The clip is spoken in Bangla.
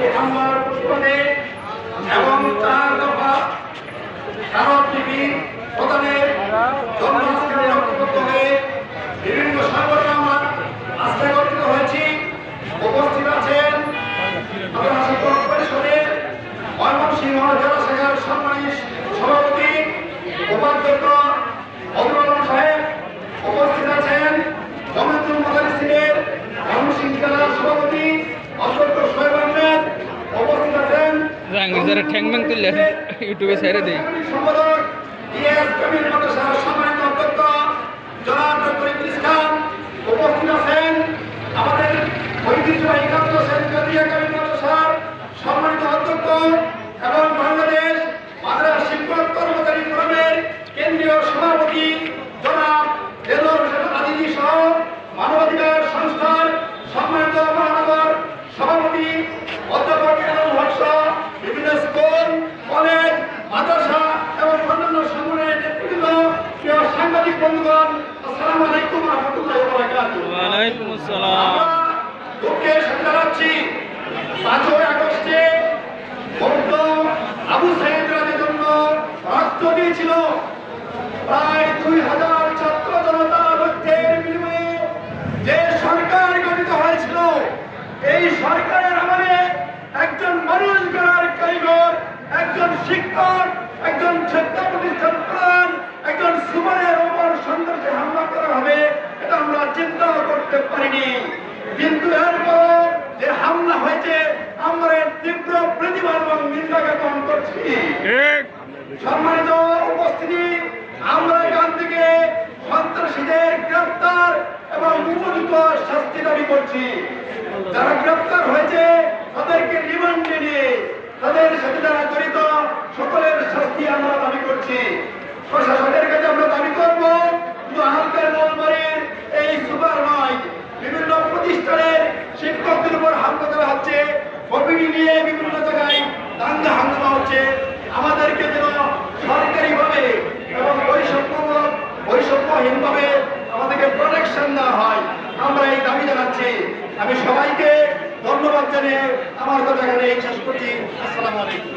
এই হামলার প্রতিবাদে এবং 4 দফা স্মারকলিপি প্রদানের জন্য আজকে ঐক্যবদ্ধ হয়ে বিভিন্ন সংগঠন আমরা আজকে একত্রিত হয়েছি। উপস্থিত আছেন পরিষদের ময়মনসিংহ জেলা শাখার সম্মানিত সভাপতি উপাধ্যক্ষ আব্দুল আলম সাহেব, উপস্থিত আছেন জমিয়তুল মুদারিসিনের ময়মনসিংহ জেলার সভাপতি অধ্যক্ষ সোহেব আহমেদ, উপস্থিত আছেন ইউটিউবে ছেড়ে দেই সম্পাদক ইএস কবির মাদ্রাসার সম্মানিত অধ্যক্ষ জনাব ডক্টর ইদ্রিস খান, উপস্থিত আছেন আমাদের ঐতিহ্যবাহী কান্ত সেন্টারিয়া কবির মাদ্রাসার সম্মানিত অধ্যক্ষ এবং বাংলাদেশ মাদ্রাসা শিক্ষক কর্মচারী ফোরামের কেন্দ্রীয় সভাপতি জনাব দেলোয়ার হোসেন আজিজি সহ মানবাধিকার সংস্থার সম্মানিত মহানগর সভাপতি অধ্যাপক এনামুল হক সহ বিভিন্ন স্কুল, কলেজ, মাদ্রাসা এবং অন্যান্য সংগঠনের নেতৃবৃন্দ, প্রিয় সাংবাদিক বন্ধুগণ, আসসালামু আলাইকুম ওয়া রাহমাতুল্লাহি ওয়া বারাকাতুহু। ওয়া আলাইকুম আসসালাম। দুঃখের সাথে জানাচ্ছি 5ই আগস্টে বৌদ্ধ আবু সাঈদ রাদের জন্য রক্ত দিয়েছিল প্রায় 2000 ছাত্র জনতা রক্তের বিনিময়ে যে সরকার গঠিত হয়েছিল, এই সরকারের আমলে একজন মানুষ গড়ার কারিগর, একজন শিক্ষক, একজন শিক্ষা প্রতিষ্ঠান প্রধান, একজন সুপারের ওপর সন্ত্রাসী হামলা করা হবে এটা আমরা চিন্তাও করতে পারিনি। কিন্তু এরপর যে হামলা হয়েছে আমরা এর তীব্র প্রতিবাদ এবং নিন্দা জ্ঞাপন করছি। সম্মানিত উপস্থিতি, আমরা এখান থেকে সন্ত্রাসীদের গ্রেফতার এবং উপযুক্ত শাস্তি দাবি করছি। যারা গ্রেফতার হয়েছে তাদেরকে রিমান্ডে নিয়ে তাদের সাথে যারা জড়িত সকলের শাস্তি আমরা দাবি করছি। প্রশাসনের কাছে আমরা দাবি করব শুধু আহমদের নলবাড়ির এই সুপার নয়, বিভিন্ন প্রতিষ্ঠানের শিক্ষকদের উপর হামলা করা হচ্ছে, কমিটি নিয়ে বিভিন্ন জায়গায় দাঙ্গা হামলা হচ্ছে। আমাদেরকে যেন সরকারিভাবে এবং বৈষম্যহীনভাবে আমাদেরকে প্রোটেকশন দেওয়া হয়, আমরা এই দাবি জানাচ্ছি। আমি সবাইকে ধন্যবাদ জানিয়ে আমার কথা এখানে শেষ করছি। আসসালামু আলাইকুম।